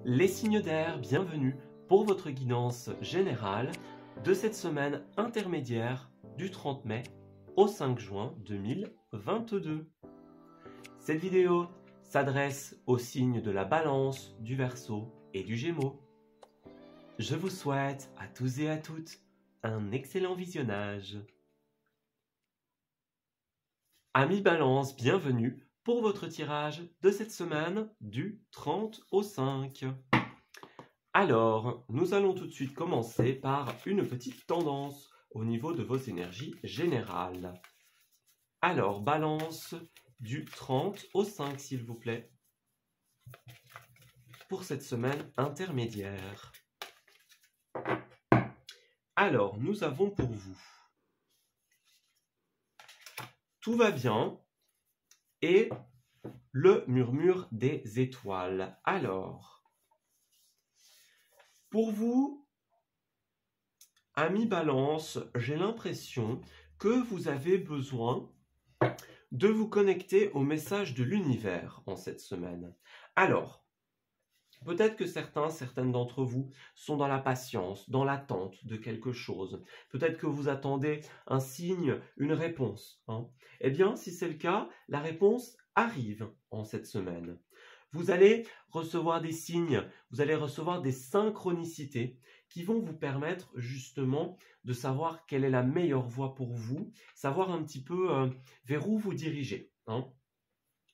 Les signes d'air, bienvenue pour votre guidance générale de cette semaine intermédiaire du 30 mai au 5 juin 2022. Cette vidéo s'adresse aux signes de la Balance, du Verseau et du Gémeaux. Je vous souhaite à tous et à toutes un excellent visionnage. Amis Balance, bienvenue pour votre tirage de cette semaine du 30 au 5. Alors, nous allons tout de suite commencer par une petite tendance au niveau de vos énergies générales. Alors, Balance du 30 au 5, s'il vous plaît, pour cette semaine intermédiaire. Alors, nous avons pour vous tout va bien et le murmure des étoiles. Alors, pour vous, amis Balance, j'ai l'impression que vous avez besoin de vous connecter au message de l'univers en cette semaine. Alors, peut-être que certaines d'entre vous sont dans la patience, dans l'attente de quelque chose. Peut-être que vous attendez un signe, une réponse. Eh bien, si c'est le cas, la réponse arrive en cette semaine. Vous allez recevoir des signes, vous allez recevoir des synchronicités qui vont vous permettre justement de savoir quelle est la meilleure voie pour vous, savoir un petit peu vers où vous dirigez.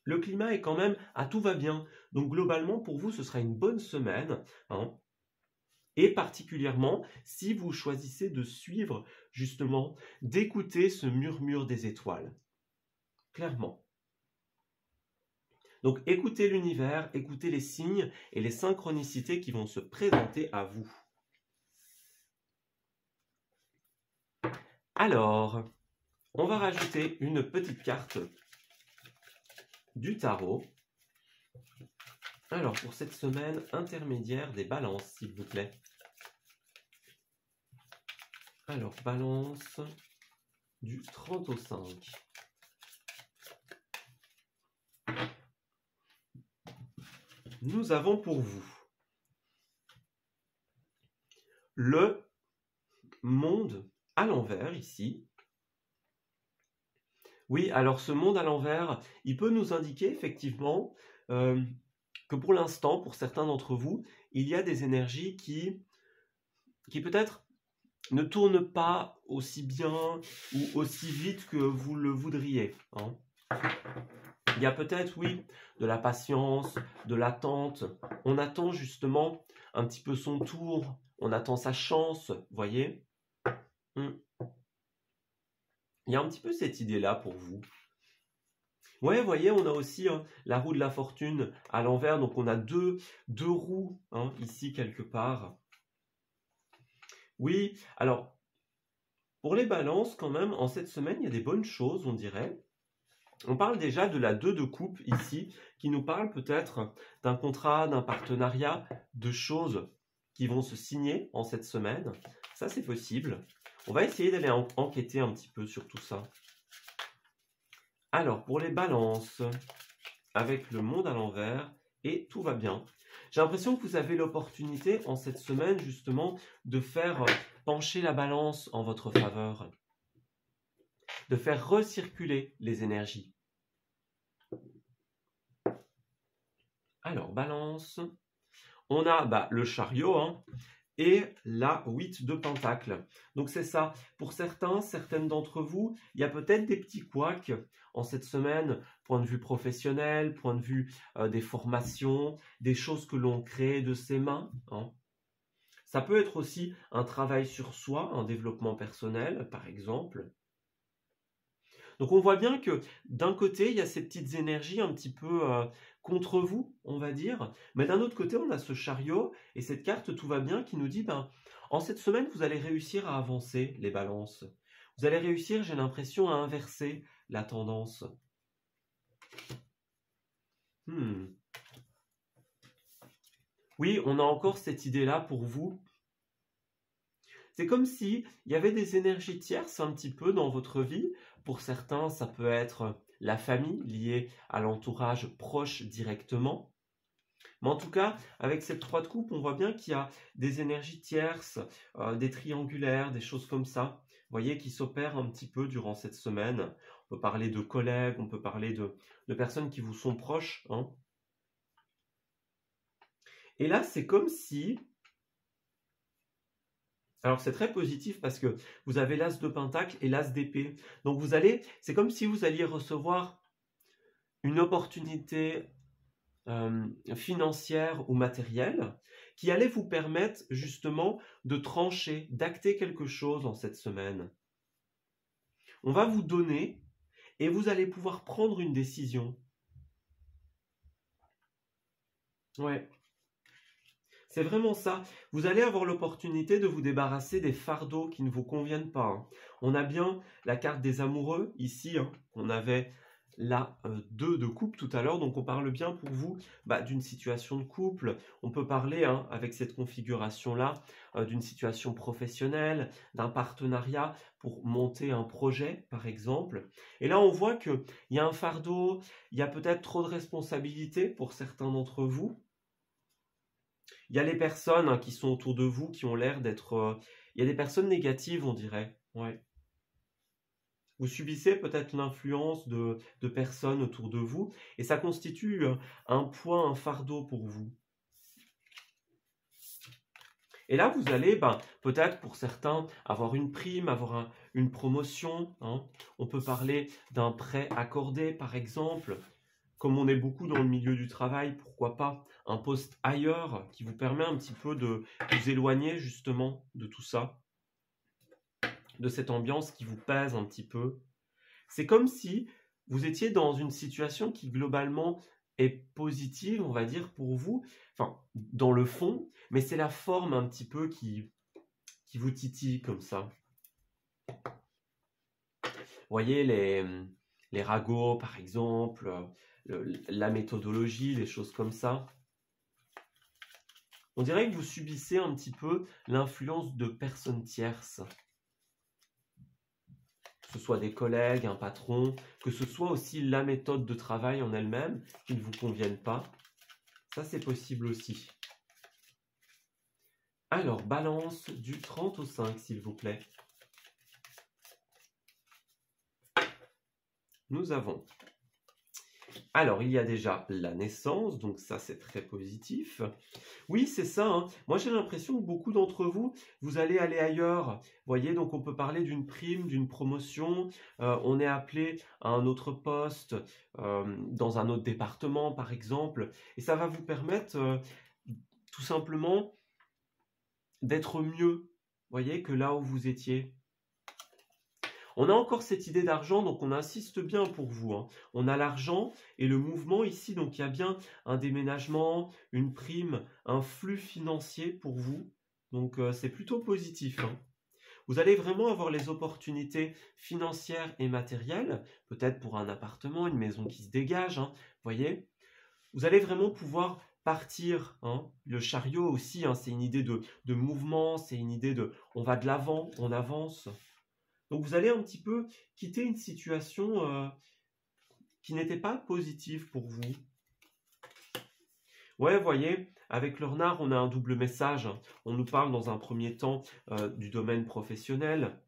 Le climat est quand même à tout va bien. Donc globalement, pour vous, ce sera une bonne semaine. Et particulièrement, si vous choisissez de suivre, justement, d'écouter ce murmure des étoiles. Clairement. Donc écoutez l'univers, écoutez les signes et les synchronicités qui vont se présenter à vous. Alors, on va rajouter une petite carte du tarot. Alors, pour cette semaine intermédiaire des balances, s'il vous plaît. Alors, balance du 30 au 5. Nous avons pour vous le monde à l'envers ici. Oui, alors ce monde à l'envers, il peut nous indiquer effectivement que pour l'instant, pour certains d'entre vous, il y a des énergies qui peut-être ne tournent pas aussi bien ou aussi vite que vous le voudriez. Il y a peut-être, oui, de la patience, de l'attente. On attend justement un petit peu son tour, on attend sa chance, voyez. Il y a un petit peu cette idée-là pour vous. Ouais, vous voyez, on a aussi la roue de la fortune à l'envers, donc on a deux roues ici quelque part. Oui, alors, pour les balances quand même, en cette semaine, il y a des bonnes choses, on dirait. On parle déjà de la 2 de coupe ici, qui nous parle peut-être d'un contrat, d'un partenariat, de choses qui vont se signer en cette semaine. Ça, c'est possible. On va essayer d'aller enquêter un petit peu sur tout ça. Alors, pour les balances, avec le monde à l'envers, et tout va bien. J'ai l'impression que vous avez l'opportunité en cette semaine, justement, de faire pencher la balance en votre faveur. De faire recirculer les énergies. Alors, balance. On a le chariot et la 8 de pentacle. Donc c'est ça. Pour certaines d'entre vous, il y a peut-être des petits couacs en cette semaine, point de vue professionnel, point de vue des formations, des choses que l'on crée de ses mains. Ça peut être aussi un travail sur soi, un développement personnel, par exemple. Donc on voit bien que d'un côté, il y a ces petites énergies un petit peu contre vous, on va dire. Mais d'un autre côté, on a ce chariot et cette carte tout va bien qui nous dit, en cette semaine, vous allez réussir à avancer les balances. Vous allez réussir, j'ai l'impression, à inverser la tendance. Oui, on a encore cette idée-là pour vous. C'est comme si il y avait des énergies tierces un petit peu dans votre vie. Pour certains, ça peut être la famille liée à l'entourage proche directement. Mais en tout cas, avec cette 3 de coupe, on voit bien qu'il y a des énergies tierces, des triangulaires, des choses comme ça, vous voyez, qui s'opèrent un petit peu durant cette semaine. On peut parler de collègues, on peut parler de personnes qui vous sont proches, hein. Et là, c'est comme si... Alors, c'est très positif parce que vous avez l'as de pentacle et l'as d'épée. Donc, c'est comme si vous alliez recevoir une opportunité financière ou matérielle qui allait vous permettre justement de trancher, d'acter quelque chose en cette semaine. On va vous donner et vous allez pouvoir prendre une décision. Ouais. C'est vraiment ça. Vous allez avoir l'opportunité de vous débarrasser des fardeaux qui ne vous conviennent pas, hein. On a bien la carte des amoureux ici, hein. On avait la 2 de coupe tout à l'heure, donc on parle bien pour vous d'une situation de couple. On peut parler, hein, avec cette configuration-là, d'une situation professionnelle, d'un partenariat pour monter un projet, par exemple. Et là, on voit qu'il y a un fardeau, il y a peut-être trop de responsabilités pour certains d'entre vous. Il y a les personnes, hein, qui sont autour de vous, qui ont l'air d'être... il y a des personnes négatives, on dirait. Ouais. Vous subissez peut-être l'influence de personnes autour de vous, et ça constitue un poids, un fardeau pour vous. Et là, vous allez, peut-être pour certains, avoir une prime, avoir une promotion, hein. On peut parler d'un prêt accordé, par exemple. Comme on est beaucoup dans le milieu du travail, pourquoi pas un poste ailleurs qui vous permet un petit peu de vous éloigner justement de tout ça, de cette ambiance qui vous pèse un petit peu. C'est comme si vous étiez dans une situation qui globalement est positive, on va dire, pour vous, enfin, dans le fond, mais c'est la forme un petit peu qui vous titille comme ça. Vous voyez les ragots, par exemple, la méthodologie, des choses comme ça. On dirait que vous subissez un petit peu l'influence de personnes tierces. Que ce soit des collègues, un patron, que ce soit aussi la méthode de travail en elle-même qui ne vous convienne pas. Ça, c'est possible aussi. Alors, balance du 30 au 5, s'il vous plaît. Nous avons... Alors, il y a déjà la naissance, donc ça, c'est très positif. Oui, c'est ça, hein. Moi, j'ai l'impression que beaucoup d'entre vous, vous allez aller ailleurs. Vous voyez, donc on peut parler d'une prime, d'une promotion. On est appelé à un autre poste, dans un autre département, par exemple. Et ça va vous permettre, tout simplement, d'être mieux, vous voyez, que là où vous étiez. On a encore cette idée d'argent, donc on insiste bien pour vous, hein. On a l'argent et le mouvement ici, donc il y a bien un déménagement, une prime, un flux financier pour vous. Donc c'est plutôt positif, hein. Vous allez vraiment avoir les opportunités financières et matérielles, peut-être pour un appartement, une maison qui se dégage, hein, voyez. Vous allez vraiment pouvoir partir, hein. Le chariot aussi, hein, c'est une idée de mouvement, c'est une idée de on va de l'avant, on avance. Donc vous allez un petit peu quitter une situation qui n'était pas positive pour vous. Ouais, vous voyez, avec le renard, on a un double message. On nous parle dans un premier temps du domaine professionnel.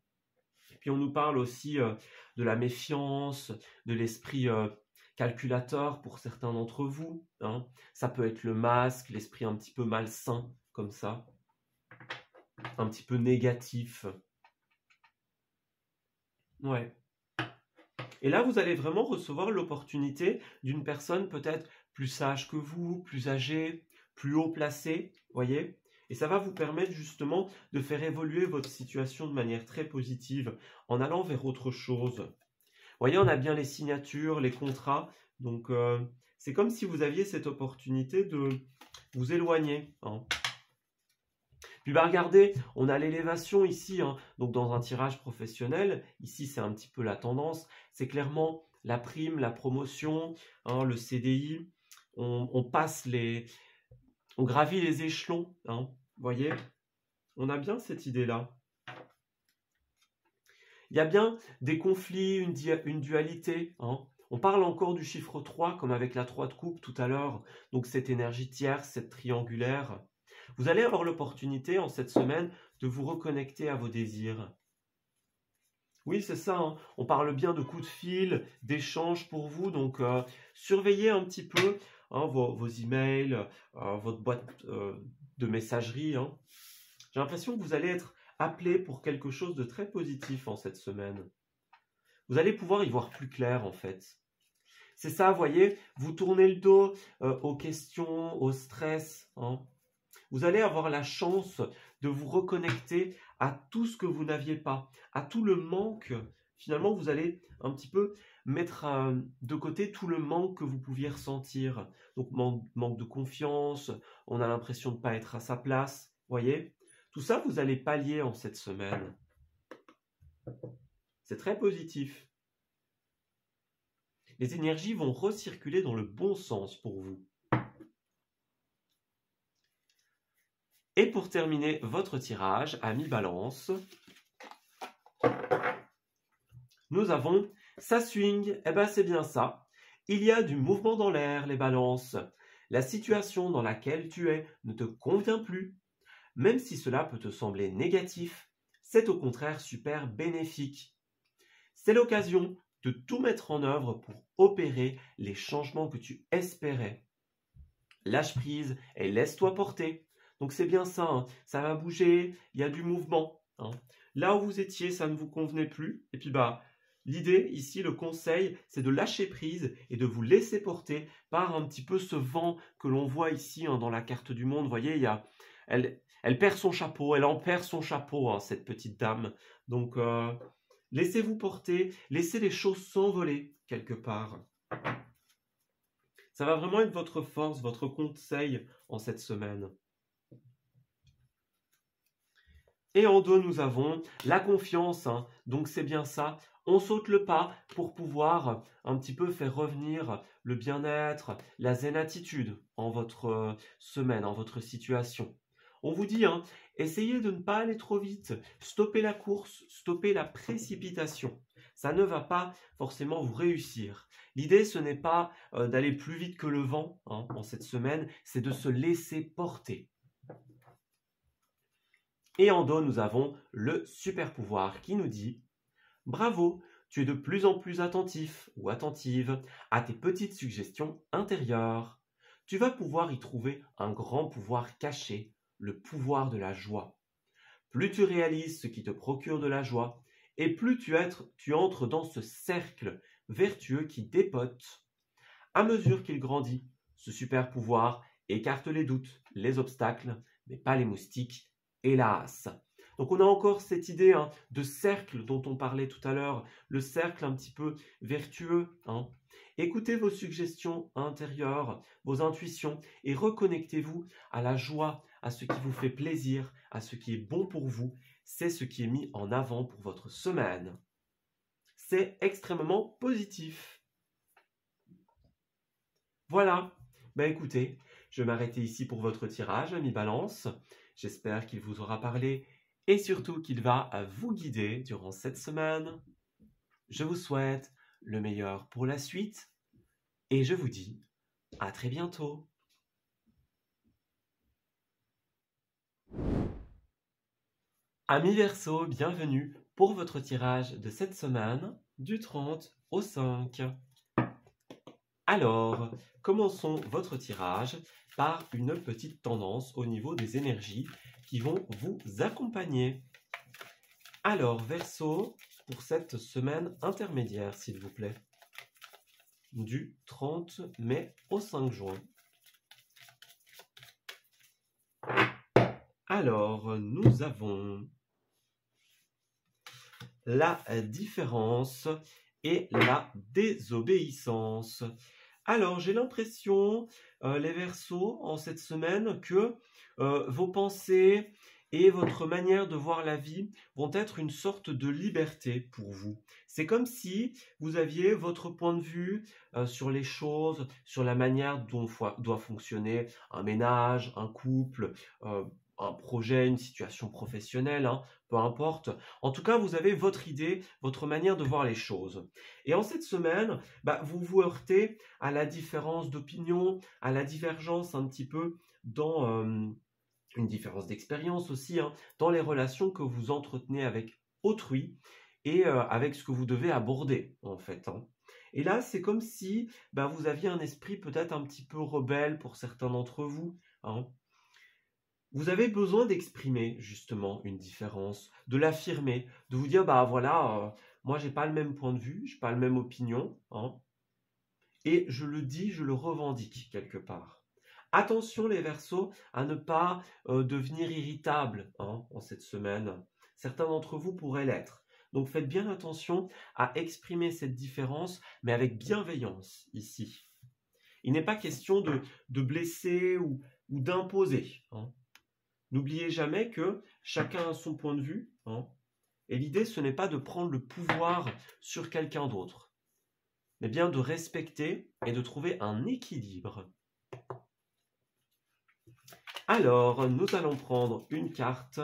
Puis on nous parle aussi de la méfiance, de l'esprit calculateur pour certains d'entre vous, hein. Ça peut être le masque, l'esprit un petit peu malsain, comme ça. Un petit peu négatif. Ouais. Et là, vous allez vraiment recevoir l'opportunité d'une personne peut-être plus sage que vous, plus âgée, plus haut placée, voyez. Et ça va vous permettre justement de faire évoluer votre situation de manière très positive en allant vers autre chose. Vous voyez, on a bien les signatures, les contrats. Donc, c'est comme si vous aviez cette opportunité de vous éloigner, hein. Puis regardez, on a l'élévation ici, hein, donc dans un tirage professionnel. Ici, c'est un petit peu la tendance. C'est clairement la prime, la promotion, hein, le CDI. On gravit les échelons, hein, vous voyez. On a bien cette idée-là. Il y a bien des conflits, une dualité, hein. On parle encore du chiffre 3, comme avec la 3 de coupe tout à l'heure, donc cette énergie tierce, cette triangulaire. Vous allez avoir l'opportunité en cette semaine de vous reconnecter à vos désirs. Oui, c'est ça, hein. On parle bien de coups de fil, d'échanges pour vous, donc surveillez un petit peu hein, vos emails, votre boîte de messagerie. Hein. J'ai l'impression que vous allez être appelé pour quelque chose de très positif en cette semaine. Vous allez pouvoir y voir plus clair en fait. C'est ça, vous voyez, vous tournez le dos aux questions, au stress. Hein. Vous allez avoir la chance de vous reconnecter à tout ce que vous n'aviez pas, à tout le manque. Finalement, vous allez un petit peu mettre de côté tout le manque que vous pouviez ressentir. Donc, manque de confiance, on a l'impression de ne pas être à sa place. Vous voyez, tout ça, vous allez pallier en cette semaine. C'est très positif. Les énergies vont recirculer dans le bon sens pour vous. Et pour terminer votre tirage, ami Balance, nous avons ça swing. Eh bien, c'est bien ça. Il y a du mouvement dans l'air, les balances. La situation dans laquelle tu es ne te convient plus. Même si cela peut te sembler négatif, c'est au contraire super bénéfique. C'est l'occasion de tout mettre en œuvre pour opérer les changements que tu espérais. Lâche prise et laisse-toi porter. Donc c'est bien ça, hein. Ça va bouger, il y a du mouvement. Hein. Là où vous étiez, ça ne vous convenait plus. Et puis l'idée ici, le conseil, c'est de lâcher prise et de vous laisser porter par un petit peu ce vent que l'on voit ici hein, dans la carte du monde. Vous voyez, elle perd son chapeau, elle en perd son chapeau, hein, cette petite dame. Donc laissez-vous porter, laissez les choses s'envoler quelque part. Ça va vraiment être votre force, votre conseil en cette semaine. Et en dos, nous avons la confiance. Hein. Donc, c'est bien ça. On saute le pas pour pouvoir un petit peu faire revenir le bien-être, la zen attitude en votre semaine, en votre situation. On vous dit, hein, essayez de ne pas aller trop vite. Stoppez la course, stoppez la précipitation. Ça ne va pas forcément vous réussir. L'idée, ce n'est pas d'aller plus vite que le vent hein, en cette semaine, c'est de se laisser porter. Et en dos, nous avons le super pouvoir qui nous dit « Bravo, tu es de plus en plus attentif ou attentive à tes petites suggestions intérieures. Tu vas pouvoir y trouver un grand pouvoir caché, le pouvoir de la joie. Plus tu réalises ce qui te procure de la joie, et plus tu entres dans ce cercle vertueux qui dépote. À mesure qu'il grandit, ce super pouvoir écarte les doutes, les obstacles, mais pas les moustiques, hélas. Donc on a encore cette idée hein, de cercle dont on parlait tout à l'heure, le cercle un petit peu vertueux. Hein. Écoutez vos suggestions intérieures, vos intuitions et reconnectez-vous à la joie, à ce qui vous fait plaisir, à ce qui est bon pour vous. C'est ce qui est mis en avant pour votre semaine. C'est extrêmement positif. Voilà, écoutez, je vais m'arrêter ici pour votre tirage, ami Balance. J'espère qu'il vous aura parlé et surtout qu'il va vous guider durant cette semaine. Je vous souhaite le meilleur pour la suite et je vous dis à très bientôt. Amis Verseau, bienvenue pour votre tirage de cette semaine du 30 au 5. Alors, commençons votre tirage par une petite tendance au niveau des énergies qui vont vous accompagner. Alors, Verseau, pour cette semaine intermédiaire, s'il vous plaît, du 30 mai au 5 juin. Alors, nous avons la différence et la désobéissance. Alors, j'ai l'impression, les Verseaux, en cette semaine, que vos pensées et votre manière de voir la vie vont être une sorte de liberté pour vous. C'est comme si vous aviez votre point de vue sur les choses, sur la manière dont doit fonctionner un ménage, un couple, un projet, une situation professionnelle, hein, peu importe. En tout cas, vous avez votre idée, votre manière de voir les choses. Et en cette semaine, vous vous heurtez à la différence d'opinion, à la divergence un petit peu dans une différence d'expérience aussi, hein, dans les relations que vous entretenez avec autrui et avec ce que vous devez aborder, en fait, hein. Et là, c'est comme si vous aviez un esprit peut-être un petit peu rebelle pour certains d'entre vous, hein. Vous avez besoin d'exprimer justement une différence, de l'affirmer, de vous dire, voilà, moi j'ai pas le même point de vue, j'ai pas la même opinion, hein, et je le dis, je le revendique quelque part. Attention les Verseaux à ne pas devenir irritable, hein, en cette semaine. Certains d'entre vous pourraient l'être. Donc faites bien attention à exprimer cette différence, mais avec bienveillance ici. Il n'est pas question de blesser ou d'imposer, hein. N'oubliez jamais que chacun a son point de vue, hein, et l'idée, ce n'est pas de prendre le pouvoir sur quelqu'un d'autre, mais bien de respecter et de trouver un équilibre. Alors, nous allons prendre une carte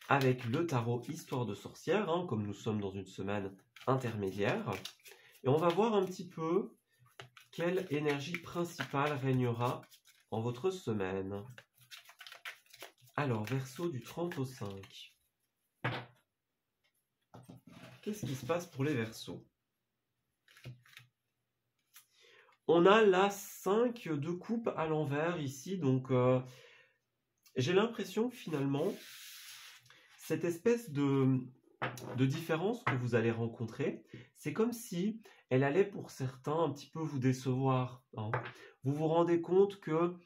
avec le tarot Histoire de sorcière, hein, comme nous sommes dans une semaine intermédiaire, et on va voir un petit peu quelle énergie principale régnera en votre semaine. Alors, Verseau du 30 au 5. Qu'est-ce qui se passe pour les Verseaux? On a la 5 de coupe à l'envers ici, donc j'ai l'impression que finalement, cette espèce de différence que vous allez rencontrer, c'est comme si elle allait pour certains un petit peu vous décevoir, hein. Vous vous rendez compte que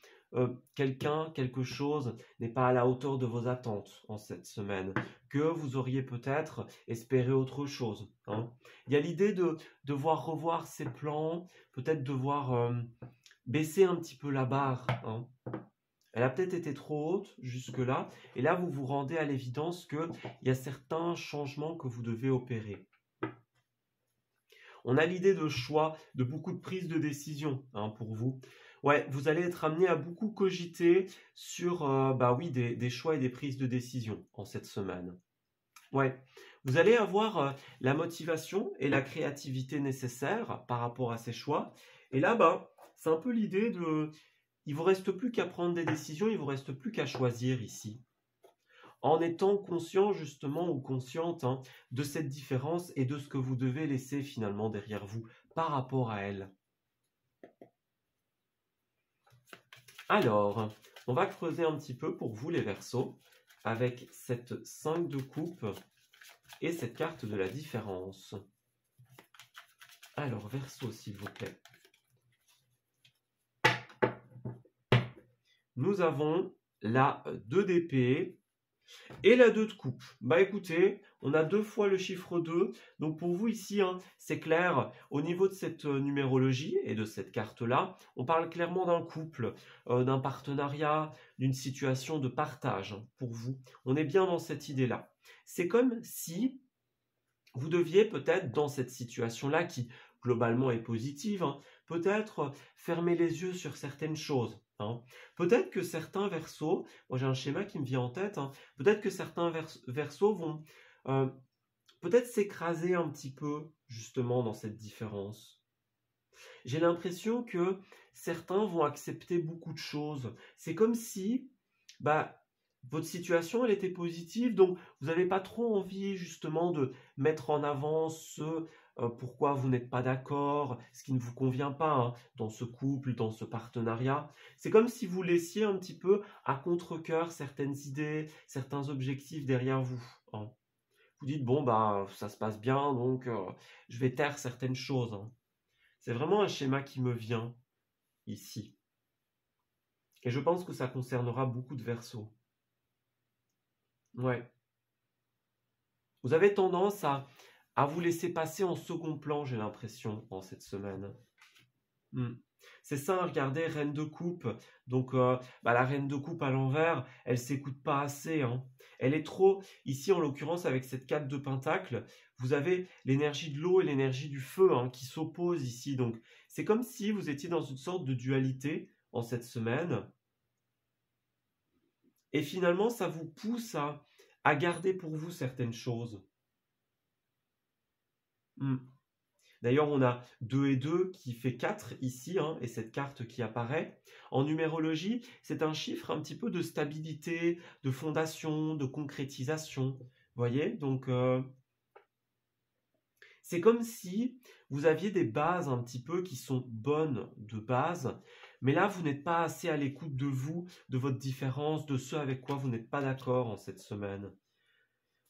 quelque chose n'est pas à la hauteur de vos attentes en cette semaine, que vous auriez peut-être espéré autre chose, hein. Il y a l'idée de devoir revoir ses plans, peut-être devoir baisser un petit peu la barre, hein. Elle a peut-être été trop haute jusque-là, et là vous vous rendez à l'évidence qu'il y a certains changements que vous devez opérer. On a l'idée de choix, de beaucoup de prises de décision, hein, pour vous. Ouais, vous allez être amené à beaucoup cogiter sur des choix et des prises de décision en cette semaine. Ouais, vous allez avoir la motivation et la créativité nécessaires par rapport à ces choix. Et là, c'est un peu l'idée de... Il ne vous reste plus qu'à prendre des décisions, il ne vous reste plus qu'à choisir ici. En étant conscient justement ou consciente, hein, de cette différence et de ce que vous devez laisser finalement derrière vous par rapport à elle. Alors, on va creuser un petit peu pour vous les Verseaux avec cette 5 de coupe et cette carte de la différence. Alors, Verseau, s'il vous plaît. Nous avons la 2 d'épée et la 2 de coupe. Écoutez, on a 2 fois le chiffre 2. Donc pour vous ici, hein, c'est clair, au niveau de cette numérologie et de cette carte-là, on parle clairement d'un couple, d'un partenariat, d'une situation de partage, hein, pour vous. On est bien dans cette idée-là. C'est comme si vous deviez peut-être, dans cette situation-là, qui globalement est positive, hein, peut-être fermer les yeux sur certaines choses, hein. Peut-être que certains Verseaux, moi j'ai un schéma qui me vient en tête, hein, peut-être que certains Verseaux vont peut-être s'écraser un petit peu justement dans cette différence. J'ai l'impression que certains vont accepter beaucoup de choses. C'est comme si votre situation, elle était positive, donc vous n'avez pas trop envie justement de mettre en avant ce pourquoi vous n'êtes pas d'accord, ce qui ne vous convient pas, hein, dans ce couple, dans ce partenariat. C'est comme si vous laissiez un petit peu à contre-cœur certaines idées, certains objectifs derrière vous, hein. Vous dites, bon, ça se passe bien, donc je vais taire certaines choses, hein. C'est vraiment un schéma qui me vient ici. Et je pense que ça concernera beaucoup de Verseaux. Ouais. Vous avez tendance à vous laisser passer en second plan, j'ai l'impression, en cette semaine. C'est ça, regardez, reine de coupe. Donc, la reine de coupe à l'envers, elle s'écoute pas assez, hein. Elle est trop, ici en l'occurrence avec cette 4 de pentacle, vous avez l'énergie de l'eau et l'énergie du feu, hein, qui s'opposent ici. Donc, c'est comme si vous étiez dans une sorte de dualité en cette semaine. Et finalement, ça vous pousse à à garder pour vous certaines choses. D'ailleurs, on a 2 et 2 qui fait 4 ici, hein, et cette carte qui apparaît. En numérologie, c'est un chiffre un petit peu de stabilité, de fondation, de concrétisation. Vous voyez? Donc, c'est comme si vous aviez des bases un petit peu qui sont bonnes de base, mais là, vous n'êtes pas assez à l'écoute de vous, de votre différence, de ce avec quoi vous n'êtes pas d'accord en cette semaine.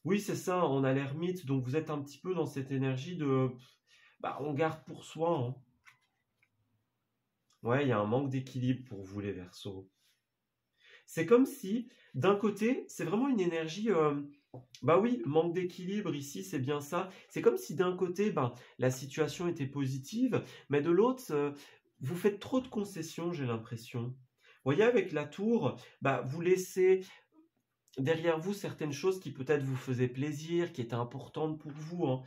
Oui, c'est ça, on a l'ermite, donc vous êtes un petit peu dans cette énergie de... on garde pour soi, hein. Ouais, il y a un manque d'équilibre pour vous, les Verseaux. C'est comme si, d'un côté, c'est vraiment une énergie... oui, manque d'équilibre ici, c'est bien ça. C'est comme si d'un côté, la situation était positive, mais de l'autre, vous faites trop de concessions, j'ai l'impression. Vous voyez, avec la tour, vous laissez derrière vous certaines choses qui peut-être vous faisaient plaisir, qui étaient importantes pour vous, hein.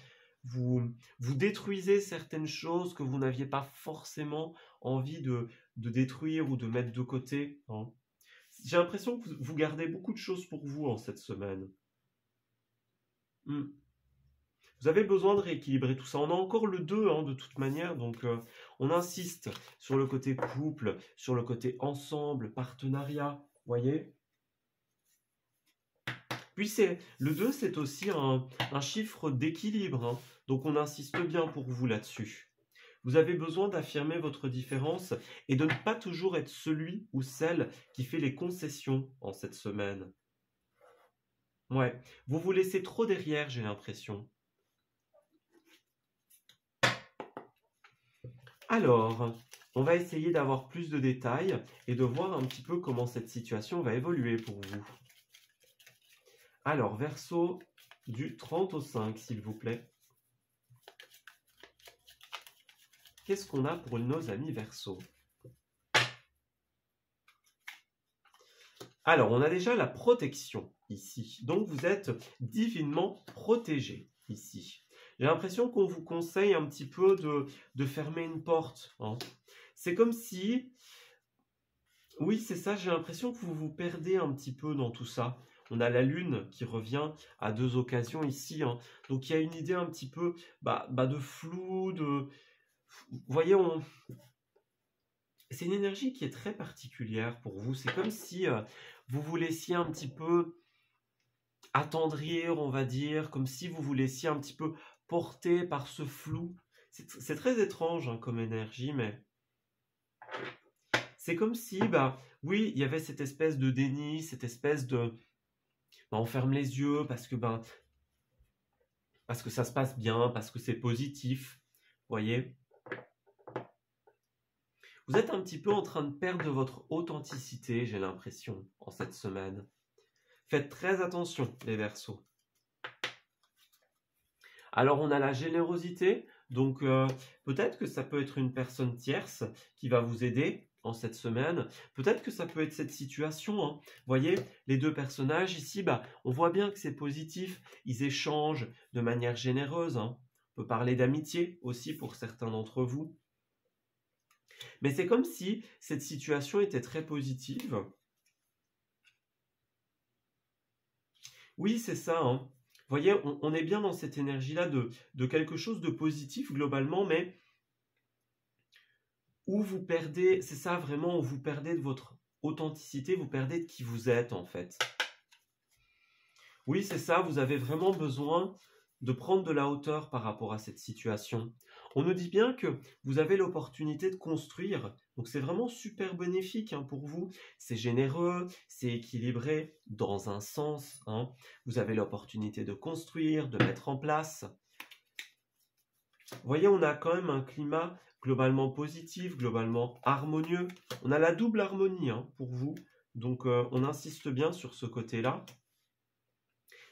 Vous détruisez certaines choses que vous n'aviez pas forcément envie de détruire ou de mettre de côté, hein. J'ai l'impression que vous gardez beaucoup de choses pour vous en cette semaine. Vous avez besoin de rééquilibrer tout ça. On a encore le 2, hein, de toute manière, donc on insiste sur le côté couple, sur le côté ensemble, partenariat, voyez. Puis le 2, c'est aussi un chiffre d'équilibre, hein, donc on insiste bien pour vous là-dessus. Vous avez besoin d'affirmer votre différence et de ne pas toujours être celui ou celle qui fait les concessions en cette semaine. Ouais, vous vous laissez trop derrière, j'ai l'impression. Alors, on va essayer d'avoir plus de détails et de voir un petit peu comment cette situation va évoluer pour vous. Alors, Verseau, du 30 au 5, s'il vous plaît. Qu'est-ce qu'on a pour nos amis Verseau? Alors, on a déjà la protection ici. Donc, vous êtes divinement protégé ici. J'ai l'impression qu'on vous conseille un petit peu de fermer une porte, hein. C'est comme si... Oui, c'est ça, j'ai l'impression que vous vous perdez un petit peu dans tout ça. On a la lune qui revient à 2 occasions ici, hein. Donc, il y a une idée un petit peu de flou, de... Vous voyez, c'est une énergie qui est très particulière pour vous. C'est comme si vous vous laissiez un petit peu attendrir, on va dire, comme si vous vous laissiez un petit peu porter par ce flou. C'est très étrange, hein, comme énergie, mais c'est comme si, oui, il y avait cette espèce de déni, cette espèce de... on ferme les yeux parce que ça se passe bien, parce que c'est positif, voyez. Vous êtes un petit peu en train de perdre votre authenticité, j'ai l'impression, en cette semaine. Faites très attention, les Verseaux. Alors, on a la générosité, donc peut-être que ça peut être une personne tierce qui va vous aider en cette semaine. Peut-être que ça peut être cette situation, hein. Vous voyez, les deux personnages ici, on voit bien que c'est positif. Ils échangent de manière généreuse, hein. On peut parler d'amitié aussi pour certains d'entre vous. Mais c'est comme si cette situation était très positive. Oui, c'est ça, hein. Vous voyez, on est bien dans cette énergie-là de quelque chose de positif globalement, mais où vous perdez, c'est ça vraiment, où vous perdez de votre authenticité, vous perdez de qui vous êtes en fait. Oui, c'est ça, vous avez vraiment besoin de prendre de la hauteur par rapport à cette situation. On nous dit bien que vous avez l'opportunité de construire, donc c'est vraiment super bénéfique, hein, pour vous. C'est généreux, c'est équilibré dans un sens, hein. Vous avez l'opportunité de construire, de mettre en place. Vous voyez, on a quand même un climat globalement positif, globalement harmonieux. On a la double harmonie, hein, pour vous, donc on insiste bien sur ce côté-là.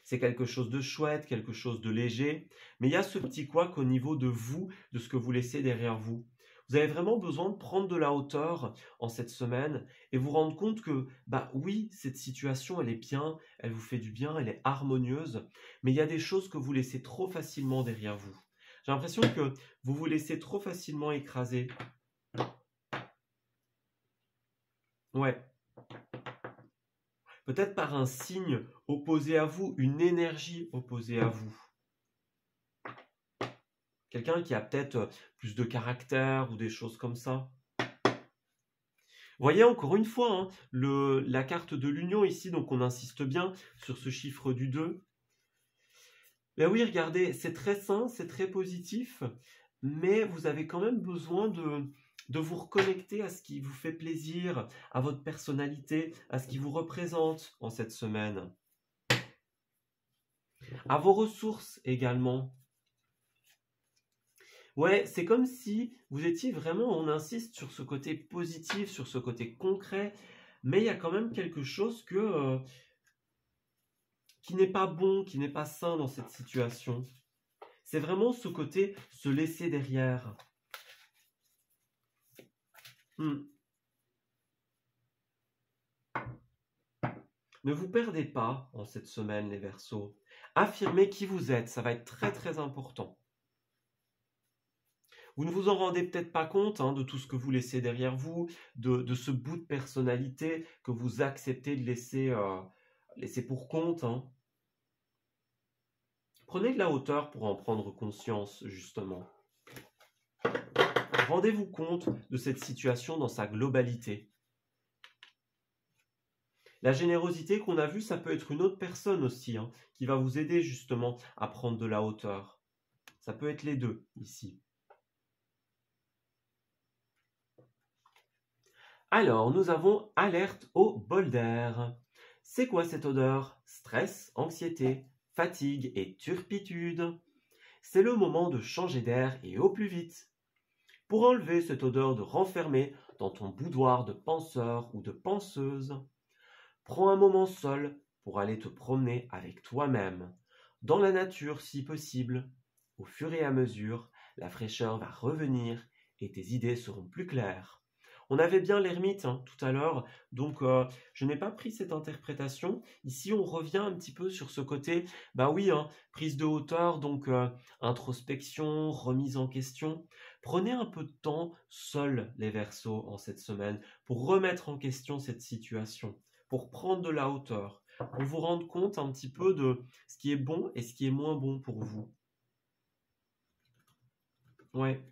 C'est quelque chose de chouette, quelque chose de léger, mais il y a ce petit couac au niveau de vous, de ce que vous laissez derrière vous. Vous avez vraiment besoin de prendre de la hauteur en cette semaine et vous rendre compte que, oui, cette situation, elle est bien, elle vous fait du bien, elle est harmonieuse, mais il y a des choses que vous laissez trop facilement derrière vous. J'ai l'impression que vous vous laissez trop facilement écraser. Ouais. peut-être par un signe opposé à vous, une énergie opposée à vous. Quelqu'un qui a peut-être plus de caractère ou des choses comme ça. Vous voyez, encore une fois, hein, la carte de l'union ici, donc on insiste bien sur ce chiffre du 2. Ben oui, regardez, c'est très sain, c'est très positif, mais vous avez quand même besoin de vous reconnecter à ce qui vous fait plaisir, à votre personnalité, à ce qui vous représente en cette semaine. À vos ressources également. Ouais, c'est comme si vous étiez vraiment, on insiste sur ce côté positif, sur ce côté concret, mais il y a quand même quelque chose qui n'est pas bon, qui n'est pas sain dans cette situation. C'est vraiment ce côté se laisser derrière. Ne vous perdez pas en cette semaine, les Verseaux. Affirmez qui vous êtes, ça va être très très important. Vous ne vous en rendez peut-être pas compte hein, de tout ce que vous laissez derrière vous, de ce bout de personnalité que vous acceptez de laisser pour compte. Hein. Prenez de la hauteur pour en prendre conscience, justement. Rendez-vous compte de cette situation dans sa globalité. La générosité qu'on a vue, ça peut être une autre personne aussi, hein, qui va vous aider justement à prendre de la hauteur. Ça peut être les deux, ici. Alors, nous avons alerte au bol d'air. C'est quoi cette odeur? Stress, anxiété, fatigue et turpitude. C'est le moment de changer d'air et au plus vite. Pour enlever cette odeur de renfermé dans ton boudoir de penseur ou de penseuse, prends un moment seul pour aller te promener avec toi-même, dans la nature si possible. Au fur et à mesure, la fraîcheur va revenir et tes idées seront plus claires. On avait bien l'ermite hein, tout à l'heure, donc je n'ai pas pris cette interprétation. Ici, on revient un petit peu sur ce côté, bah oui, hein, prise de hauteur, donc introspection, remise en question. Prenez un peu de temps seul, les Verseaux, en cette semaine, pour remettre en question cette situation, pour prendre de la hauteur, pour vous rendre compte un petit peu de ce qui est bon et ce qui est moins bon pour vous. Ouais.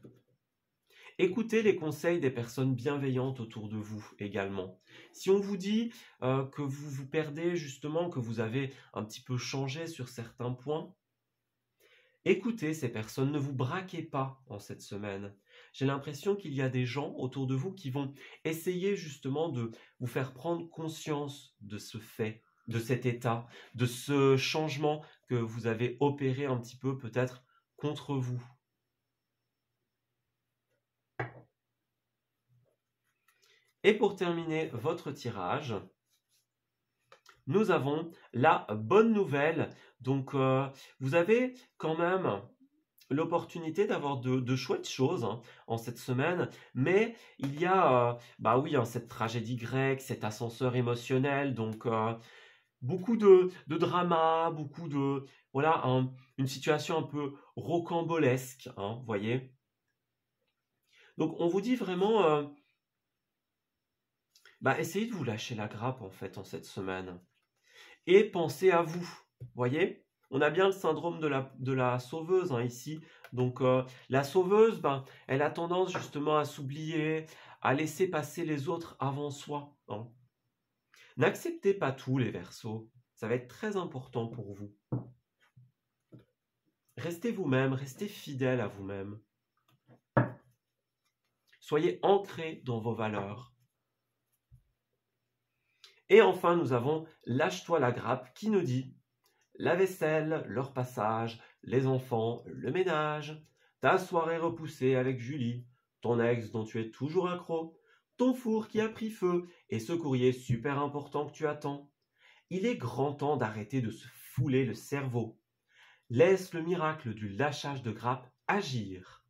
Écoutez les conseils des personnes bienveillantes autour de vous également. Si on vous dit que vous vous perdez justement, que vous avez un petit peu changé sur certains points, écoutez ces personnes, ne vous braquez pas en cette semaine. J'ai l'impression qu'il y a des gens autour de vous qui vont essayer justement de vous faire prendre conscience de ce fait, de cet état, de ce changement que vous avez opéré un petit peu peut-être contre vous. Et pour terminer votre tirage, nous avons la bonne nouvelle. Donc, vous avez quand même l'opportunité d'avoir de chouettes choses hein, en cette semaine, mais il y a, bah oui, hein, cette tragédie grecque, cet ascenseur émotionnel, donc beaucoup de drama, beaucoup de, voilà, une situation un peu rocambolesque, hein, vous voyez. Donc, on vous dit vraiment... essayez de vous lâcher la grappe en fait en cette semaine. Et pensez à vous. Voyez, on a bien le syndrome de la sauveuse hein, ici. Donc la sauveuse, elle a tendance justement à s'oublier, à laisser passer les autres avant soi. Hein. N'acceptez pas tout les Verseaux. Ça va être très important pour vous. Restez vous-même, restez fidèle à vous-même. Soyez ancrés dans vos valeurs. Et enfin, nous avons Lâche-toi la grappe qui nous dit la vaisselle, leur passage, les enfants, le ménage, ta soirée repoussée avec Julie, ton ex dont tu es toujours accro, ton four qui a pris feu et ce courrier super important que tu attends. Il est grand temps d'arrêter de se fouler le cerveau. Laisse le miracle du lâchage de grappe agir.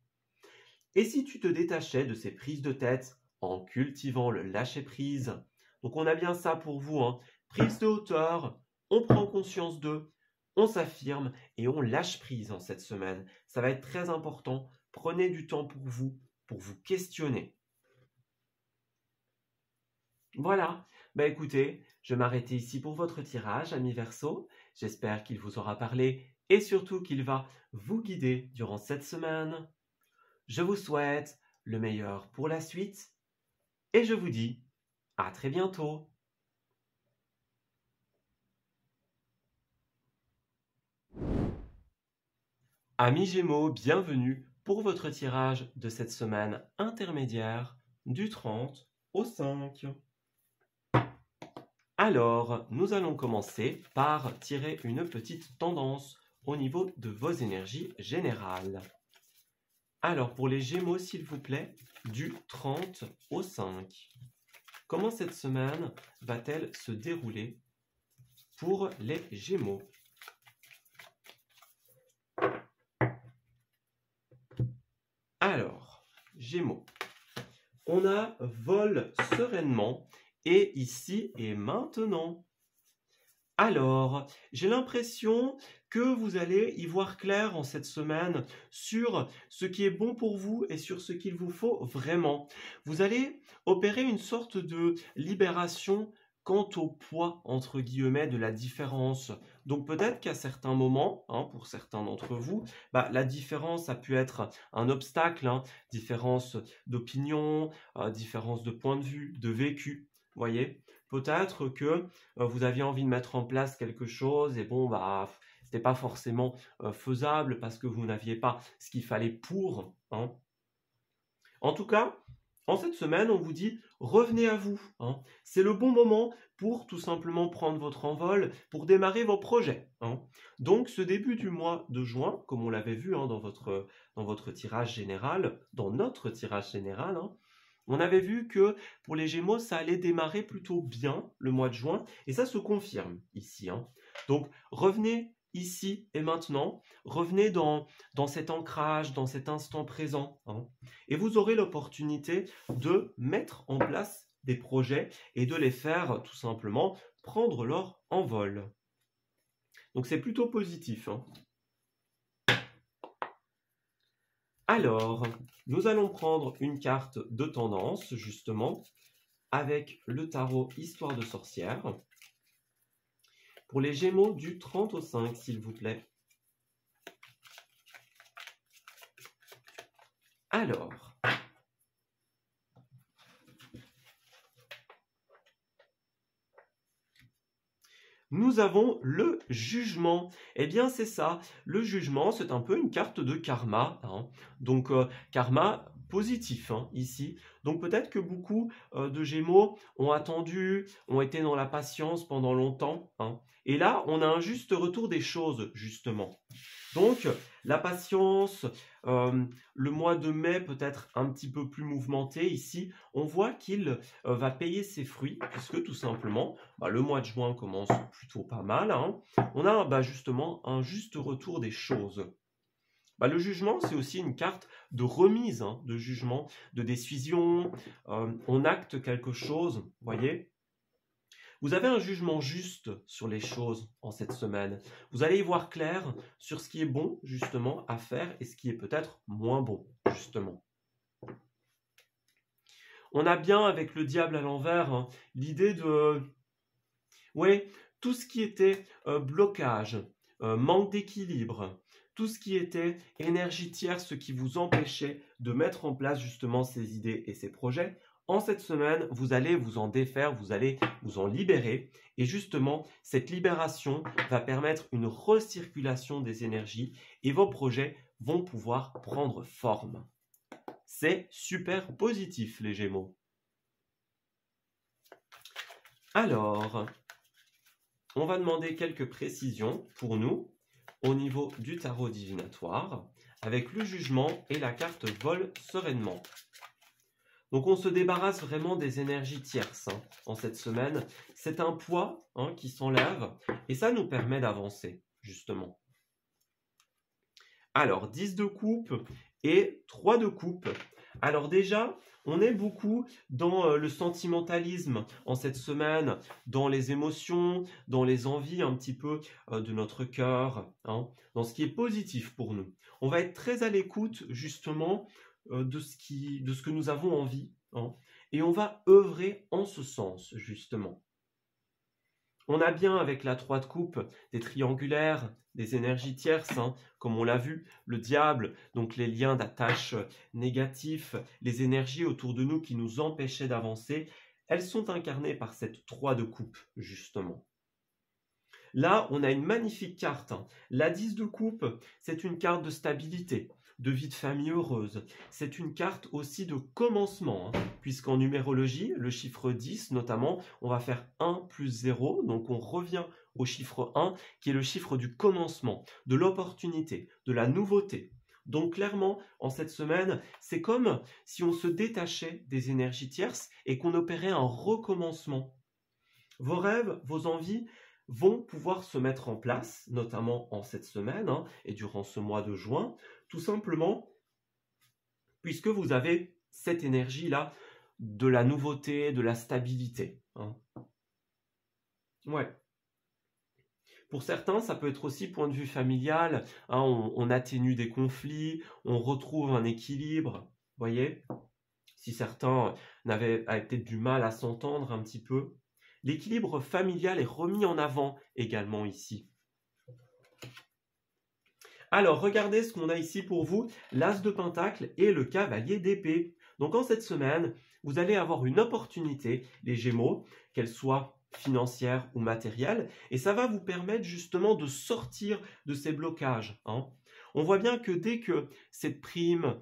Et si tu te détachais de ces prises de tête en cultivant le lâcher-prise? Donc on a bien ça pour vous, hein. Prise de hauteur, on prend conscience d'eux, on s'affirme et on lâche prise en cette semaine. Ça va être très important. Prenez du temps pour vous questionner. Voilà, Bah écoutez, je vais m'arrêter ici pour votre tirage, amis Verseau. J'espère qu'il vous aura parlé et surtout qu'il va vous guider durant cette semaine. Je vous souhaite le meilleur pour la suite et je vous dis à très bientôt. Amis Gémeaux, bienvenue pour votre tirage de cette semaine intermédiaire du 30 au 5. Alors, nous allons commencer par tirer une petite tendance au niveau de vos énergies générales. Alors, pour les Gémeaux, s'il vous plaît, du 30 au 5. Comment cette semaine va-t-elle se dérouler pour les Gémeaux? Alors, Gémeaux, on a vol sereinement et ici et maintenant. Alors, j'ai l'impression que vous allez y voir clair en cette semaine sur ce qui est bon pour vous et sur ce qu'il vous faut vraiment. Vous allez opérer une sorte de libération quant au poids, entre guillemets, de la différence. Donc peut-être qu'à certains moments, pour certains d'entre vous, la différence a pu être un obstacle, différence d'opinion, différence de point de vue, de vécu, voyez. Peut-être que vous aviez envie de mettre en place quelque chose et bon, c'était pas forcément faisable parce que vous n'aviez pas ce qu'il fallait pour. En tout cas, en cette semaine, on vous dit revenez à vous. C'est le bon moment pour tout simplement prendre votre envol, pour démarrer vos projets. Donc, ce début du mois de juin, comme on l'avait vu dans votre tirage général, dans notre tirage général, on avait vu que pour les Gémeaux, ça allait démarrer plutôt bien le mois de juin, et ça se confirme ici. Donc, revenez ici et maintenant, revenez dans cet ancrage, dans cet instant présent, et vous aurez l'opportunité de mettre en place des projets et de les faire tout simplement prendre leur envol. Donc, c'est plutôt positif. Alors, nous allons prendre une carte de tendance, justement, avec le tarot Histoire de sorcière. Pour les Gémeaux du 30 au 5, s'il vous plaît. Alors, nous avons le jugement. Eh bien, c'est ça. Le jugement, c'est un peu une carte de karma. Donc, karma positif ici. Donc, peut-être que beaucoup de Gémeaux ont attendu, ont été dans la patience pendant longtemps. Et là, on a un juste retour des choses, justement. Donc, la patience, le mois de mai peut être un petit peu plus mouvementé ici. On voit qu'il va payer ses fruits, puisque tout simplement, le mois de juin commence plutôt pas mal. On a justement un juste retour des choses. Le jugement, c'est aussi une carte de remise, de jugement, de décision. On acte quelque chose, voyez. Vous avez un jugement juste sur les choses en cette semaine. Vous allez y voir clair sur ce qui est bon, justement, à faire et ce qui est peut-être moins bon, justement. On a bien, avec le diable à l'envers, l'idée de... Oui, tout ce qui était blocage, manque d'équilibre, tout ce qui était énergie tierce, ce qui vous empêchait de mettre en place justement ces idées et ces projets. En cette semaine, vous allez vous en défaire, vous allez vous en libérer. Et justement, cette libération va permettre une recirculation des énergies et vos projets vont pouvoir prendre forme. C'est super positif, les Gémeaux. Alors, on va demander quelques précisions pour nous au niveau du tarot divinatoire avec le jugement et la carte vol sereinement. Donc on se débarrasse vraiment des énergies tierces en cette semaine. C'est un poids qui s'enlève et ça nous permet d'avancer justement. Alors 10 de coupe et 3 de coupe. Alors déjà, on est beaucoup dans le sentimentalisme en cette semaine, dans les émotions, dans les envies un petit peu de notre cœur, dans ce qui est positif pour nous. On va être très à l'écoute justement de ce que nous avons envie. et on va œuvrer en ce sens, justement. On a bien avec la 3 de coupe des triangulaires, des énergies tierces, hein, comme on l'a vu, le diable, donc les liens d'attache négatifs, les énergies autour de nous qui nous empêchaient d'avancer, elles sont incarnées par cette 3 de coupe, justement. Là, on a une magnifique carte, hein. La 10 de coupe, c'est une carte de stabilité, de vie de famille heureuse. C'est une carte aussi de commencement, hein, puisqu'en numérologie, le chiffre 10 notamment, on va faire 1 plus 0, donc on revient au chiffre 1, qui est le chiffre du commencement, de l'opportunité, de la nouveauté. Donc clairement, en cette semaine, c'est comme si on se détachait des énergies tierces et qu'on opérait un recommencement. Vos rêves, vos envies vont pouvoir se mettre en place, notamment en cette semaine, hein, et durant ce mois de juin, tout simplement puisque vous avez cette énergie-là de la nouveauté, de la stabilité, hein. Ouais. Pour certains, ça peut être aussi point de vue familial, hein, on atténue des conflits, on retrouve un équilibre, voyez. Si certains avaient peut-être du mal à s'entendre un petit peu, l'équilibre familial est remis en avant également ici. Alors, regardez ce qu'on a ici pour vous, l'As de Pentacle et le Cavalier d'épée. Donc en cette semaine, vous allez avoir une opportunité, les Gémeaux, qu'elle soit financière ou matérielle, et ça va vous permettre justement de sortir de ces blocages, hein. On voit bien que dès que cette prime,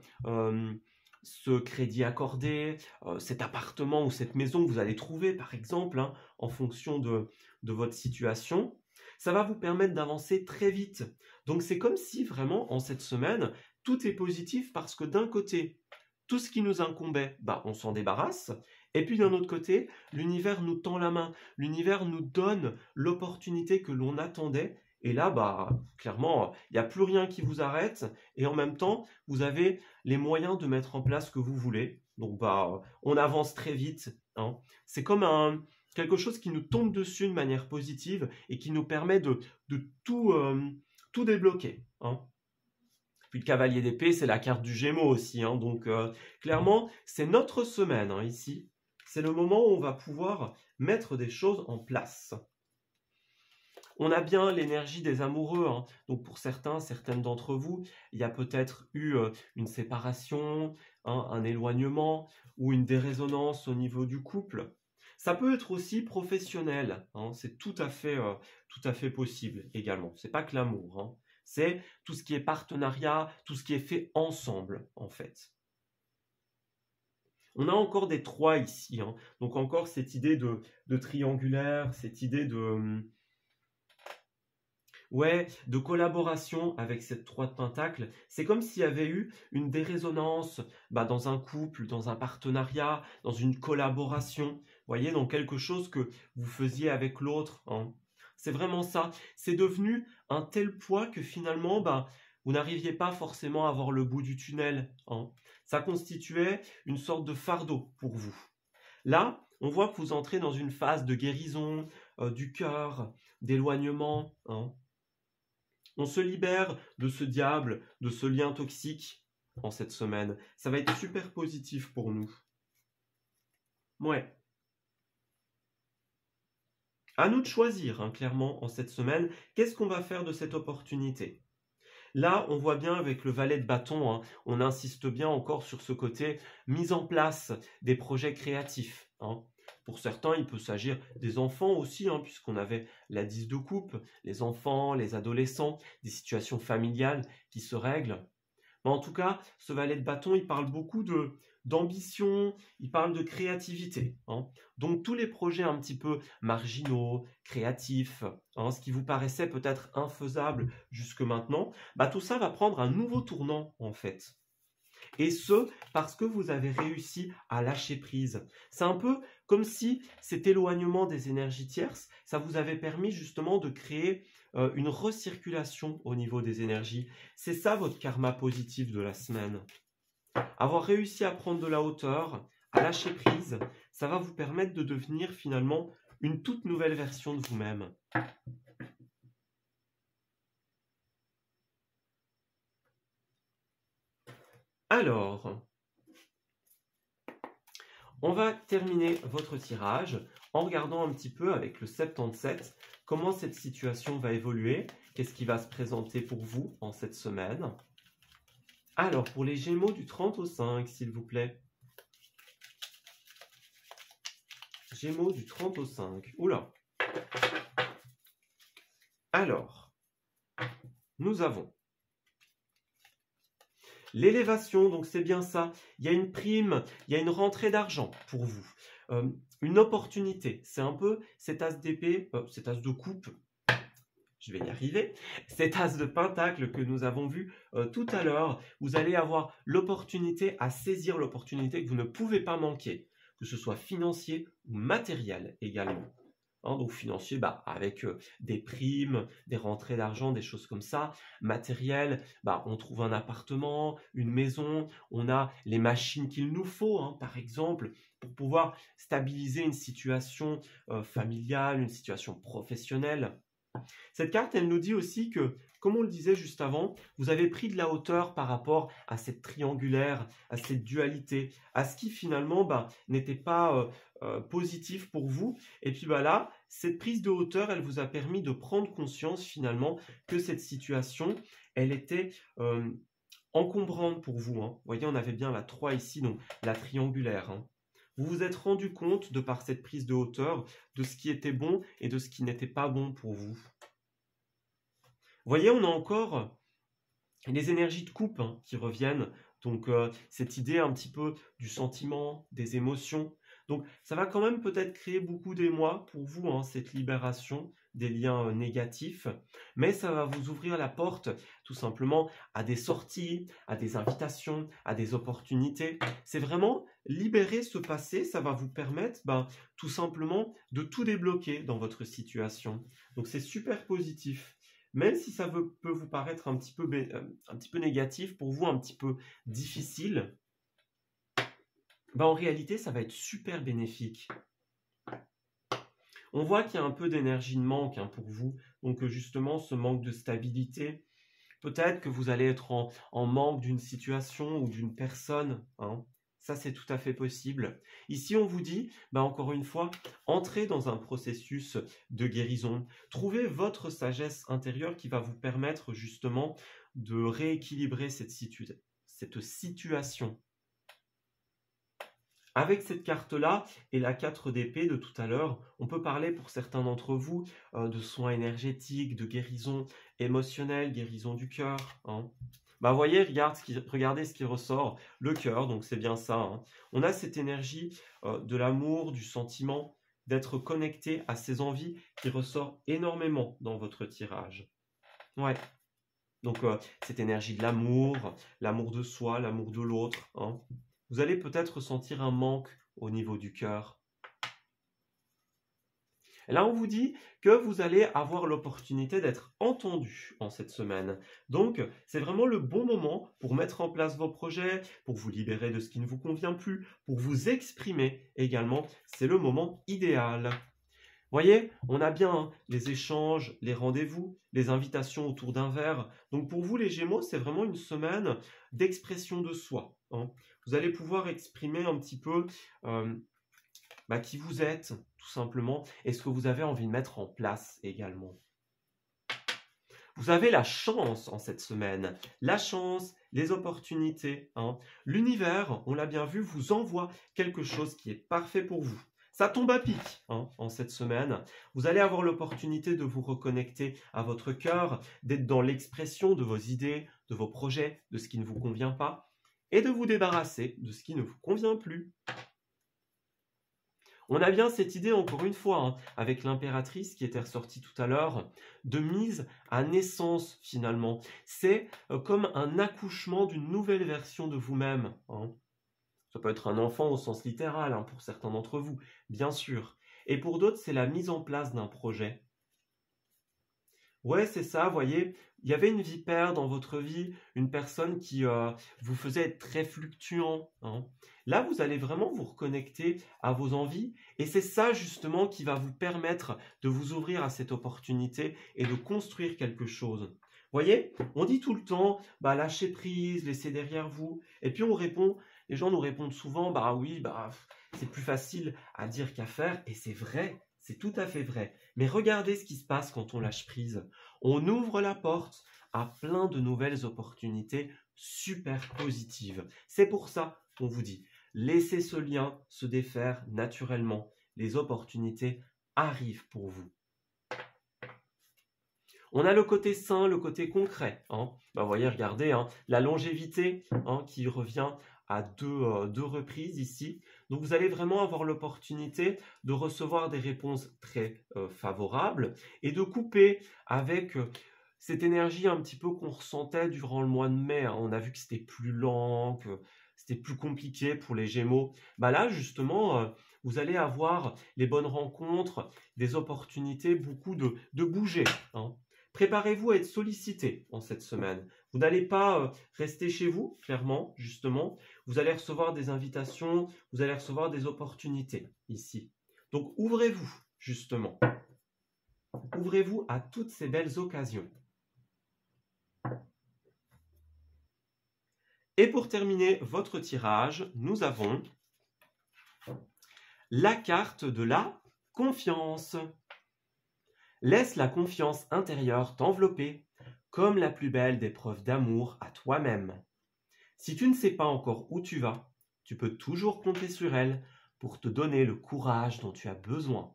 ce crédit accordé, cet appartement ou cette maison que vous allez trouver par exemple, hein, en fonction de votre situation, ça va vous permettre d'avancer très vite. Donc c'est comme si vraiment en cette semaine, tout est positif parce que d'un côté, tout ce qui nous incombait, bah, on s'en débarrasse. Et puis d'un autre côté, l'univers nous tend la main, l'univers nous donne l'opportunité que l'on attendait. Et là, bah, clairement, il n'y a plus rien qui vous arrête. Et en même temps, vous avez les moyens de mettre en place ce que vous voulez. Donc, bah, on avance très vite, hein. C'est comme quelque chose qui nous tombe dessus de manière positive et qui nous permet de tout débloquer, hein. Puis le cavalier d'épée, c'est la carte du Gémeaux aussi, hein. Donc clairement, c'est notre semaine, hein, ici. C'est le moment où on va pouvoir mettre des choses en place. On a bien l'énergie des amoureux, hein. Donc pour certains, certaines d'entre vous, il y a peut-être eu une séparation, hein, un éloignement ou une dérésonance au niveau du couple. Ça peut être aussi professionnel, hein. C'est tout à fait possible également. C'est pas que l'amour, hein. C'est tout ce qui est partenariat, tout ce qui est fait ensemble, en fait. On a encore des 3 ici, hein. Donc encore cette idée de triangulaire, cette idée de collaboration avec cette 3 de Pentacle. C'est comme s'il y avait eu une dérésonance, bah, dans un couple, dans un partenariat, dans une collaboration, vous voyez, dans quelque chose que vous faisiez avec l'autre, hein. C'est vraiment ça. C'est devenu un tel poids que finalement, bah, vous n'arriviez pas forcément à voir le bout du tunnel, hein. Ça constituait une sorte de fardeau pour vous. Là, on voit que vous entrez dans une phase de guérison du cœur, d'éloignement, hein. On se libère de ce diable, de ce lien toxique en cette semaine. Ça va être super positif pour nous. Ouais. À nous de choisir, hein, clairement, en cette semaine, qu'est-ce qu'on va faire de cette opportunité. Là, on voit bien avec le valet de bâton, hein, on insiste bien encore sur ce côté mise en place des projets créatifs, hein. Pour certains, il peut s'agir des enfants aussi, hein, puisqu'on avait la 10 de coupe, les enfants, les adolescents, des situations familiales qui se règlent. Mais en tout cas, ce valet de bâton, il parle beaucoup d'ambition, il parle de créativité, hein. Donc tous les projets un petit peu marginaux, créatifs, hein, ce qui vous paraissait peut-être infaisable jusque maintenant, bah, tout ça va prendre un nouveau tournant en fait. Et ce, parce que vous avez réussi à lâcher prise. C'est un peu comme si cet éloignement des énergies tierces, ça vous avait permis justement de créer une recirculation au niveau des énergies. C'est ça votre karma positif de la semaine. Avoir réussi à prendre de la hauteur, à lâcher prise, ça va vous permettre de devenir finalement une toute nouvelle version de vous-même. Alors, On va terminer votre tirage en regardant un petit peu avec le 77 comment cette situation va évoluer, qu'est-ce qui va se présenter pour vous en cette semaine. Alors, pour les Gémeaux du 30 au 5, s'il vous plaît. Gémeaux du 30 au 5. Oula. Alors, nous avons l'élévation, donc c'est bien ça. Il y a une prime, il y a une rentrée d'argent pour vous. Une opportunité, c'est un peu cet as d'épée, cet as de coupe, je vais y arriver, cet as de pentacle que nous avons vu tout à l'heure. Vous allez avoir l'opportunité à saisir l'opportunité que vous ne pouvez pas manquer, que ce soit financier ou matériel également. Donc financier, avec des primes, des rentrées d'argent, des choses comme ça. Matériel, on trouve un appartement, une maison, on a les machines qu'il nous faut, par exemple, pour pouvoir stabiliser une situation familiale, une situation professionnelle. Cette carte, elle nous dit aussi que, comme on le disait juste avant, vous avez pris de la hauteur par rapport à cette triangulaire, à cette dualité, à ce qui finalement n'était pas positif pour vous. Et puis là, cette prise de hauteur, elle vous a permis de prendre conscience finalement que cette situation, elle était encombrante pour vous. Vous voyez, on avait bien la 3 ici, donc la triangulaire. Vous vous êtes rendu compte, de par cette prise de hauteur, de ce qui était bon et de ce qui n'était pas bon pour vous. Vous voyez, on a encore les énergies de coupe qui reviennent. Donc, cette idée un petit peu du sentiment, des émotions. Donc, ça va quand même peut-être créer beaucoup d'émoi pour vous, cette libération des liens négatifs. Mais ça va vous ouvrir la porte tout simplement à des sorties, à des invitations, à des opportunités. C'est vraiment libérer ce passé, ça va vous permettre tout simplement de tout débloquer dans votre situation. Donc, c'est super positif. Même si ça peut vous paraître un petit peu négatif, pour vous un petit peu difficile, en réalité, ça va être super bénéfique. On voit qu'il y a un peu d'énergie de manque pour vous. Donc justement, ce manque de stabilité, peut-être que vous allez être en manque d'une situation ou d'une personne. Ça, c'est tout à fait possible. Ici, on vous dit, encore une fois, entrez dans un processus de guérison. Trouvez votre sagesse intérieure qui va vous permettre justement de rééquilibrer cette situation. Avec cette carte-là et la 4 d'épée de tout à l'heure, on peut parler pour certains d'entre vous de soins énergétiques, de guérison émotionnelle, guérison du cœur. Vous voyez, regardez ce qui ressort, le cœur, donc c'est bien ça. On a cette énergie de l'amour, du sentiment, d'être connecté à ses envies qui ressort énormément dans votre tirage. Ouais. Donc cette énergie de l'amour de soi, l'amour de l'autre. Vous allez peut-être ressentir un manque au niveau du cœur. Et là, on vous dit que vous allez avoir l'opportunité d'être entendu en cette semaine. Donc, c'est vraiment le bon moment pour mettre en place vos projets, pour vous libérer de ce qui ne vous convient plus, pour vous exprimer également. C'est le moment idéal. Voyez, on a bien les échanges, les rendez-vous, les invitations autour d'un verre. Donc pour vous les Gémeaux, c'est vraiment une semaine d'expression de soi. Vous allez pouvoir exprimer un petit peu qui vous êtes, tout simplement, et ce que vous avez envie de mettre en place également. Vous avez la chance en cette semaine, la chance, les opportunités. L'univers, on l'a bien vu, vous envoie quelque chose qui est parfait pour vous. Ça tombe à pic en cette semaine. Vous allez avoir l'opportunité de vous reconnecter à votre cœur, d'être dans l'expression de vos idées, de vos projets, de ce qui ne vous convient pas, et de vous débarrasser de ce qui ne vous convient plus. On a bien cette idée, encore une fois, avec l'impératrice qui était ressortie tout à l'heure, de mise à naissance finalement. C'est comme un accouchement d'une nouvelle version de vous-même. Ça peut être un enfant au sens littéral pour certains d'entre vous, bien sûr. Et pour d'autres, c'est la mise en place d'un projet. Ouais, c'est ça, vous voyez, il y avait une vipère dans votre vie, une personne qui vous faisait être très fluctuant. Là, vous allez vraiment vous reconnecter à vos envies et c'est ça justement qui va vous permettre de vous ouvrir à cette opportunité et de construire quelque chose. Vous voyez, on dit tout le temps, lâchez prise, laissez derrière vous. Et puis on répond, les gens nous répondent souvent, oui, c'est plus facile à dire qu'à faire, et c'est vrai, c'est tout à fait vrai. Mais regardez ce qui se passe quand on lâche prise. On ouvre la porte à plein de nouvelles opportunités super positives. C'est pour ça qu'on vous dit, laissez ce lien se défaire naturellement. Les opportunités arrivent pour vous. On a le côté sain, le côté concret. Vous voyez, regardez, la longévité qui revient à deux reprises ici. Donc, vous allez vraiment avoir l'opportunité de recevoir des réponses très favorables et de couper avec cette énergie un petit peu qu'on ressentait durant le mois de mai. On a vu que c'était plus lent, que c'était plus compliqué pour les Gémeaux. Là, justement, vous allez avoir les bonnes rencontres, des opportunités, beaucoup de bouger. Préparez-vous à être sollicité en cette semaine. Vous n'allez pas rester chez vous, clairement, justement. Vous allez recevoir des invitations, vous allez recevoir des opportunités ici. Donc, ouvrez-vous, justement. Ouvrez-vous à toutes ces belles occasions. Et pour terminer votre tirage, nous avons la carte de la confiance. Laisse la confiance intérieure t'envelopper comme la plus belle des preuves d'amour à toi-même. Si tu ne sais pas encore où tu vas, tu peux toujours compter sur elle pour te donner le courage dont tu as besoin.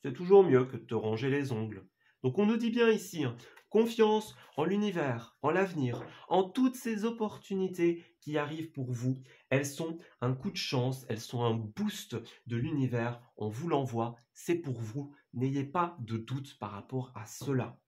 C'est toujours mieux que de te ronger les ongles. Donc on nous dit bien ici, confiance en l'univers, en l'avenir, en toutes ces opportunités qui arrivent pour vous. Elles sont un coup de chance, elles sont un boost de l'univers. On vous l'envoie, c'est pour vous. N'ayez pas de doute par rapport à cela.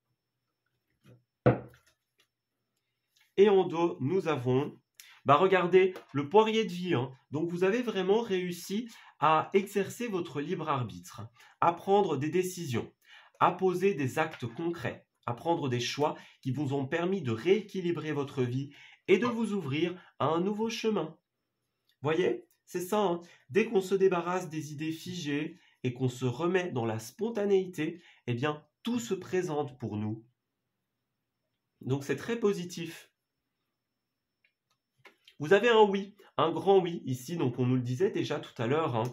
Et en dos, nous avons, regardez, le poirier de vie. Donc vous avez vraiment réussi à exercer votre libre arbitre, à prendre des décisions, à poser des actes concrets, à prendre des choix qui vous ont permis de rééquilibrer votre vie et de vous ouvrir à un nouveau chemin. Voyez, c'est ça, dès qu'on se débarrasse des idées figées et qu'on se remet dans la spontanéité, eh bien, tout se présente pour nous. Donc c'est très positif. Vous avez un oui, un grand oui ici, donc on nous le disait déjà tout à l'heure.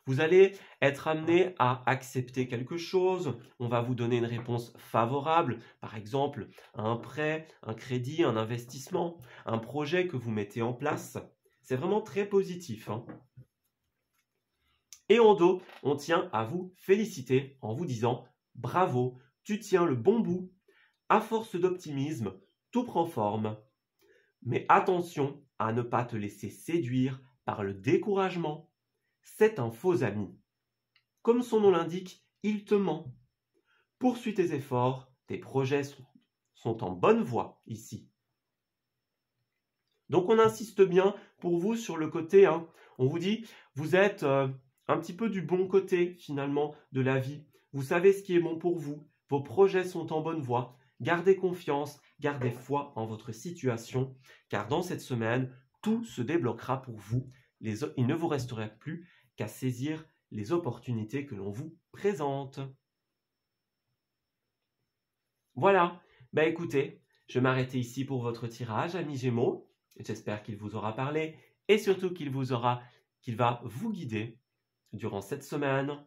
Vous allez être amené à accepter quelque chose, on va vous donner une réponse favorable, par exemple un prêt, un crédit, un investissement, un projet que vous mettez en place. C'est vraiment très positif. Et en dos, on tient à vous féliciter en vous disant « Bravo, tu tiens le bon bout. À force d'optimisme, tout prend forme. Mais attention à ne pas te laisser séduire par le découragement. C'est un faux ami. Comme son nom l'indique, il te ment. Poursuis tes efforts, tes projets sont en bonne voie ici. » Donc on insiste bien pour vous sur le côté, on vous dit, vous êtes un petit peu du bon côté finalement de la vie. Vous savez ce qui est bon pour vous, vos projets sont en bonne voie. Gardez confiance, gardez foi en votre situation, car dans cette semaine, tout se débloquera pour vous. Il ne vous restera plus qu'à saisir les opportunités que l'on vous présente. Voilà, écoutez, je vais m'arrêter ici pour votre tirage, amis Gémeaux. J'espère qu'il vous aura parlé et surtout qu'il va vous guider durant cette semaine.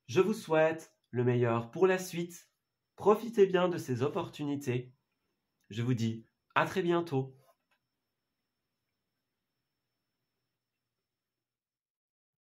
Je vous souhaite le meilleur pour la suite. Profitez bien de ces opportunités. Je vous dis à très bientôt